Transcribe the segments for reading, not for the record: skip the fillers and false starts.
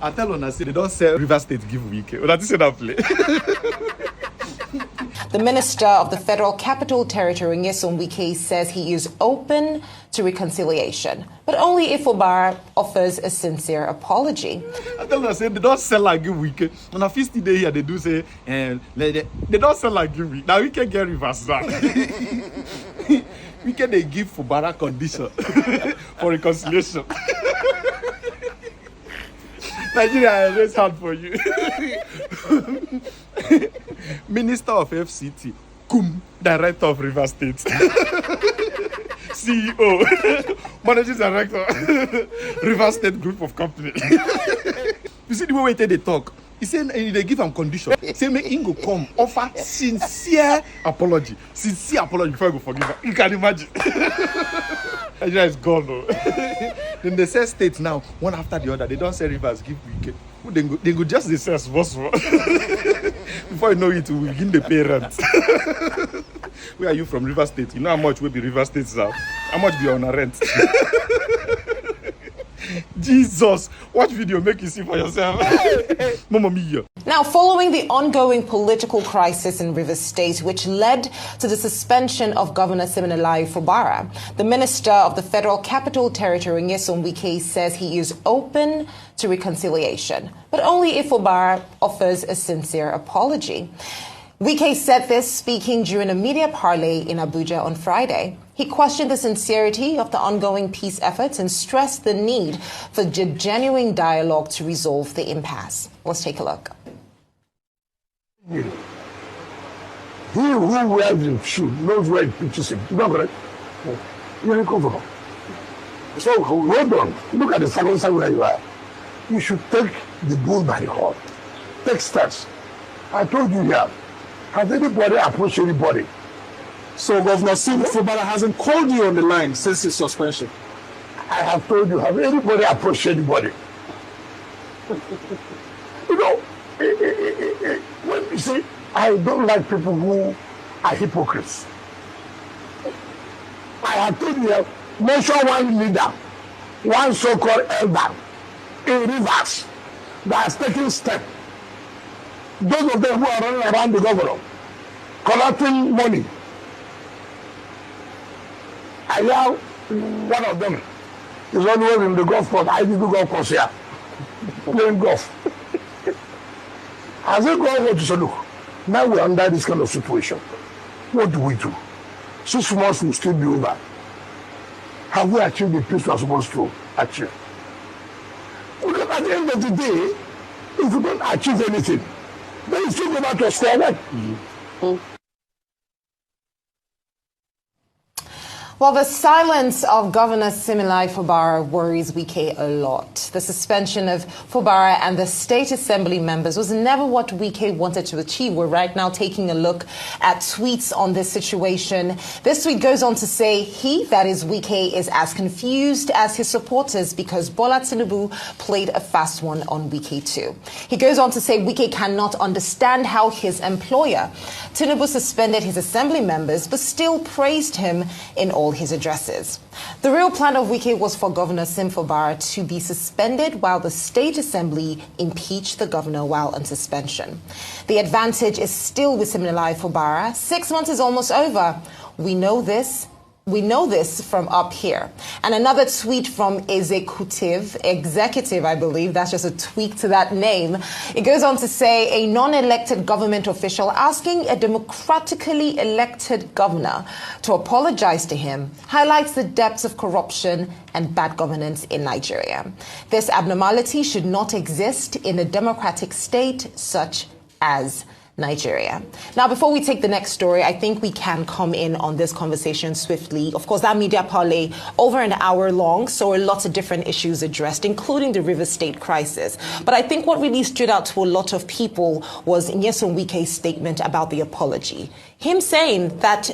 I tell on, I say they don't sell River State give Wike. Well, that's that play. The Minister of the Federal Capital Territory, Unara Wike, says he is open to reconciliation, but only if Fubara offers a sincere apology. I tell them, I say they don't sell like give Wike. On a 50 day here, they do say, they don't sell like give Wike. Now we can get reverse that. We can they give Fubara condition for reconciliation. Nigeria, I raise hand for you. Minister of FCT, Director of River State, CEO, Managing Director, River State Group of Company. You see the way they talk. He said they give him condition. Say make him go come offer sincere apology before I go forgive her. You can imagine. Nigeria is gone. No? Then they say states now, one after the other. They don't say rivers give Wike. They go just the sense possible. Before you know it, we begin the pay rent. Where are you from? River State. You know how much will be River State are? How much be on a rent? Jesus, watch video, make you see for yourself. Mama mia. Now, following the ongoing political crisis in Rivers State, which led to the suspension of Governor Siminalayi Fubara, the Minister of the Federal Capital Territory, Unara Wike, says he is open to reconciliation, but only if Fubara offers a sincere apology. Wike said this speaking during a media parley in Abuja on Friday. He questioned the sincerity of the ongoing peace efforts and stressed the need for genuine dialogue to resolve the impasse. Let's take a look. He who wears the shoe knows where it pitches him. You know, right? You're uncomfortable. So hold on. Look at the second side where you are. You should take the bull by the horn. Take steps. I told you here. Has anybody approached anybody? So Governor Fubara hasn't called you on the line since his suspension. I have told you, have anybody approached anybody? You know, when you say, I don't like people who are hypocrites. I have told you, mention one leader, one so-called elder in Rivers that has taken steps. Those of them who are running around the governor, collecting money. I know one of them is always in the golf course. I do golf course here, playing golf. As I go over to say, look, now we're under this kind of situation. What do we do? 6 months will still be over. Have we achieved the peace we are supposed to achieve? Because at the end of the day, if we don't achieve anything, then you still go back to square one. Well, the silence of Governor Siminalayi Fubara worries Wike a lot. The suspension of Fubara and the State Assembly members was never what Wike wanted to achieve. We're right now taking a look at tweets on this situation. This tweet goes on to say he, that is Wike, is as confused as his supporters because Bola Tinubu played a fast one on Wike too. He goes on to say Wike cannot understand how his employer, Tinubu, suspended his assembly members but still praised him in all his addresses. The real plan of Wike was for Governor Sim Fubara to be suspended while the State Assembly impeached the governor while on suspension. The advantage is still with Siminalayi Fubara. 6 months is almost over. We know this from up here. And another tweet from executive, I believe, that's just a tweak to that name. It goes on to say a non-elected government official asking a democratically elected governor to apologize to him highlights the depths of corruption and bad governance in Nigeria. This abnormality should not exist in a democratic state such as Nigeria. Now, before we take the next story, I think we can come in on this conversation swiftly. Of course, that media parley over an hour long, so lots of different issues addressed, including the Rivers State crisis. But I think what really stood out to a lot of people was Unara Wike's statement about the apology. Him saying that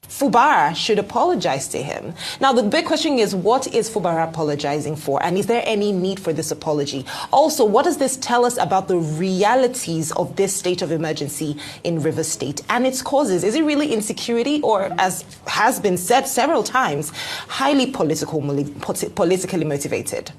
Fubara should apologize to him. Now, the big question is, what is Fubara apologizing for? And is there any need for this apology? Also, what does this tell us about the realities of this state of emergency in Rivers State and its causes? Is it really insecurity or, as has been said several times, highly politically motivated?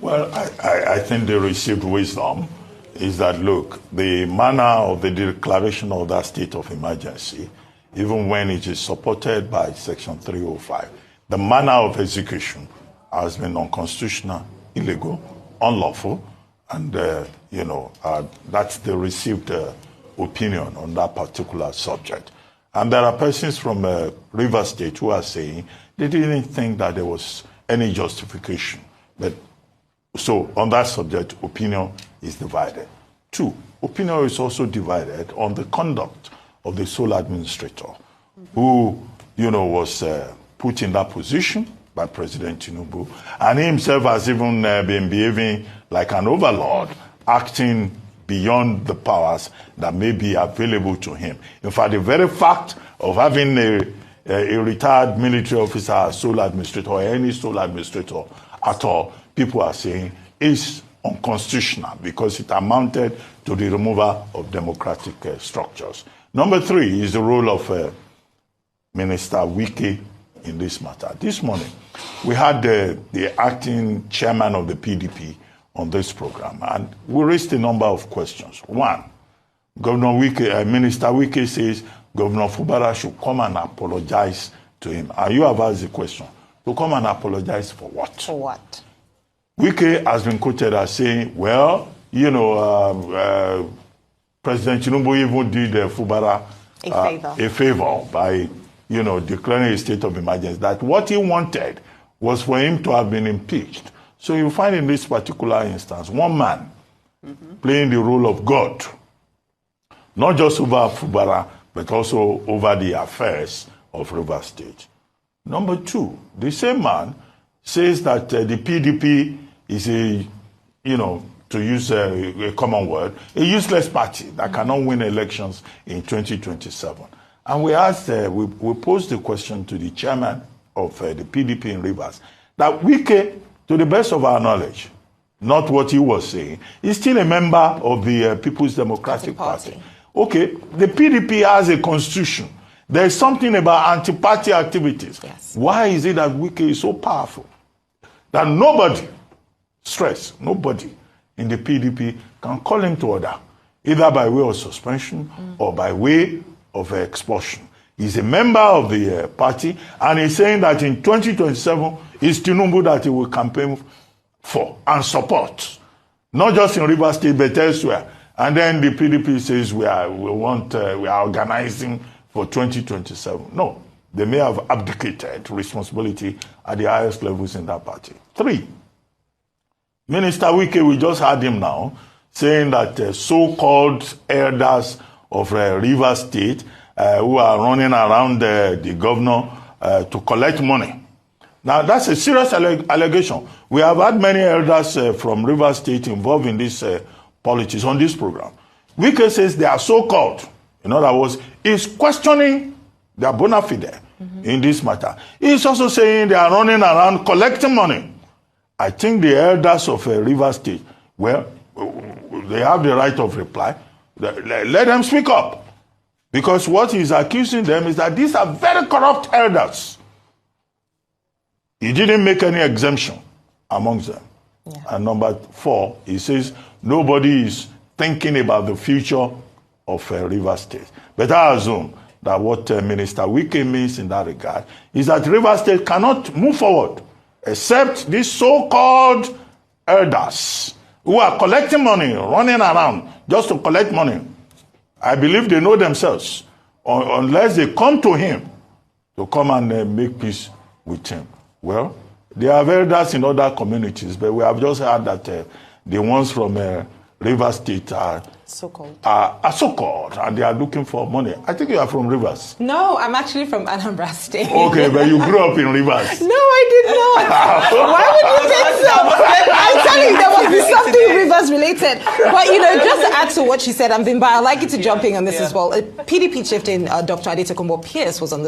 Well, I think the received wisdom is that, look, the manner of the declaration of that state of emergency, even when it is supported by Section 305, the manner of execution has been unconstitutional, illegal, unlawful, and, that's the received opinion on that particular subject. And there are persons from Rivers State who are saying they didn't think that there was any justification. But so on that subject, opinion is divided. 2, opinion is also divided on the conduct of the sole administrator who, was put in that position by President Tinubu, and he himself has even been behaving like an overlord, acting beyond the powers that may be available to him. In fact, the very fact of having a retired military officer as sole administrator, or any sole administrator at all, people are saying is unconstitutional because it amounted to the removal of democratic structures. Number 3 is the role of Minister Wike in this matter. This morning, we had the acting chairman of the PDP on this program, and we raised a number of questions. 1, Minister Wike says Governor Fubara should come and apologize to him. And you have asked the question, to come and apologize for what? For what? Wike has been quoted as saying, well, President Tinubu even did Fubara a favor by, declaring a state of emergency, that what he wanted was for him to have been impeached. So you find in this particular instance, one man playing the role of God, not just over Fubara, but also over the affairs of Rivers State. Number 2, the same man says that the PDP is to use a common word, a useless party that cannot win elections in 2027. And we asked, we posed the question to the chairman of the PDP in Rivers, that Wike, to the best of our knowledge, not what he was saying, is still a member of the People's Democratic Party. Okay, the PDP has a constitution. There is something about anti-party activities. Yes. Why is it that Wike is so powerful that nobody in the PDP can call him to order, either by way of suspension or by way of expulsion? He's a member of the party, and he's saying that in 2027, it's Tinubu that he will campaign for and support, not just in Rivers State, but elsewhere. And then the PDP says we are organizing for 2027. No, they may have abdicated responsibility at the highest levels in that party. 3, Minister Wike, we just heard him now, saying that so-called elders of Rivers State who are running around the governor to collect money. Now, that's a serious allegation. We have had many elders from Rivers State involved in this politics on this program. Wike says they are so-called. In other words, he's questioning their bona fide in this matter. He's also saying they are running around collecting money. I think the elders of Rivers State, well, they have the right of reply. Let them speak up. Because what he's accusing them is that these are very corrupt elders. He didn't make any exemption amongst them. Yeah. And number 4, he says nobody is thinking about the future of Rivers State. But I assume that what Minister Wike means in that regard is that Rivers State cannot move forward except these so-called elders who are collecting money, running around just to collect money. I believe they know themselves, unless they come to him to come and make peace with him. Well, there are elders in other communities, but we have just heard that the ones from Rivers State are so-called, and they are looking for money. I think you are from Rivers. No, I'm actually from Anambra State. Okay, but you grew up in Rivers. No, I did not. Why would you think so? I'm telling you, there must be something Rivers related. But, just to add to what she said, I'd like you to jump in on this as well. PDP chieftain Dr. Adetokunbo Pierce was on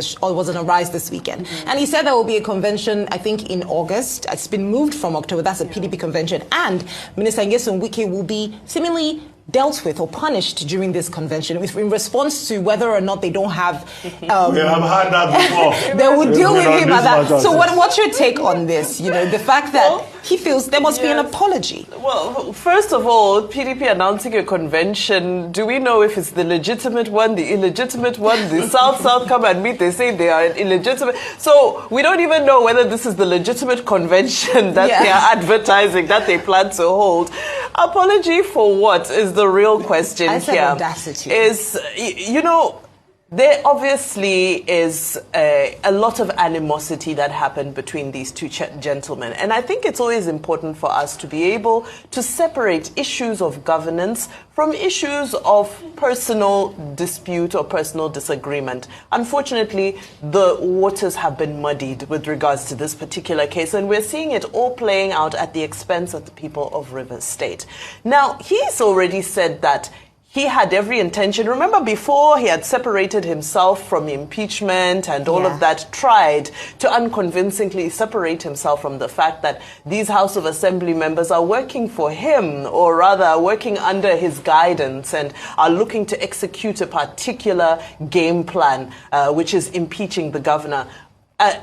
a rise this weekend. And he said there will be a convention, I think, in August. It's been moved from October. That's a PDP convention. And Minister Nyesom Wike will be seemingly dealt with or punished during this convention in response to whether or not they don't have... we have had that before. They would deal with him at that. So matter. what's your take on this? You know, the fact that he feels there must be an apology. Well, first of all, PDP announcing a convention, do we know if it's the legitimate one, the illegitimate one? The South come and meet, they say they are illegitimate. So we don't even know whether this is the legitimate convention that they are advertising, that they plan to hold. Apology for what is the real question here. Audacity. Is, you know, there obviously is a lot of animosity that happened between these two gentlemen. And I think it's always important for us to be able to separate issues of governance from issues of personal dispute or personal disagreement. Unfortunately, the waters have been muddied with regards to this particular case, and we're seeing it all playing out at the expense of the people of Rivers State. Now, he's already said that he had every intention. Remember, before he had separated himself from impeachment and all of that, tried to unconvincingly separate himself from the fact that these House of Assembly members are working for him, or rather working under his guidance, and are looking to execute a particular game plan, which is impeaching the governor.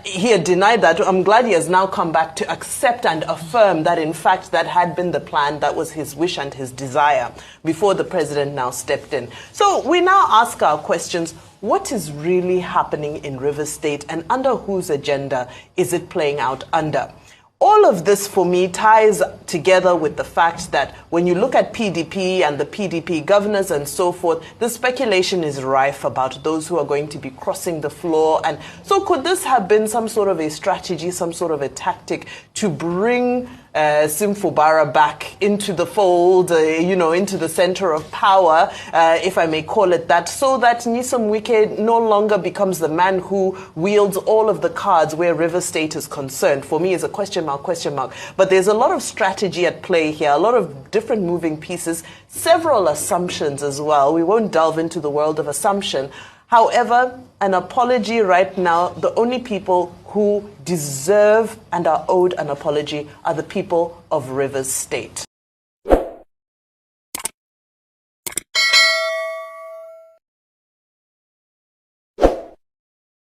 He had denied that. I'm glad he has now come back to accept and affirm that, in fact, that had been the plan, that was his wish and his desire before the president now stepped in. So we now ask our questions. What is really happening in Rivers State, and under whose agenda is it playing out under? All of this, for me, ties together with the fact that when you look at PDP and the PDP governors and so forth, the speculation is rife about those who are going to be crossing the floor. And so could this have been some sort of a strategy, some sort of a tactic to bring Fubara back into the fold, into the center of power, if I may call it that, so that Nyesom Wike no longer becomes the man who wields all of the cards where Rivers State is concerned? For me, is a question mark. But there's a lot of strategy at play here, a lot of different moving pieces, several assumptions as well. We won't delve into the world of assumption. However, an apology right now, the only people who deserve and are owed an apology are the people of Rivers State.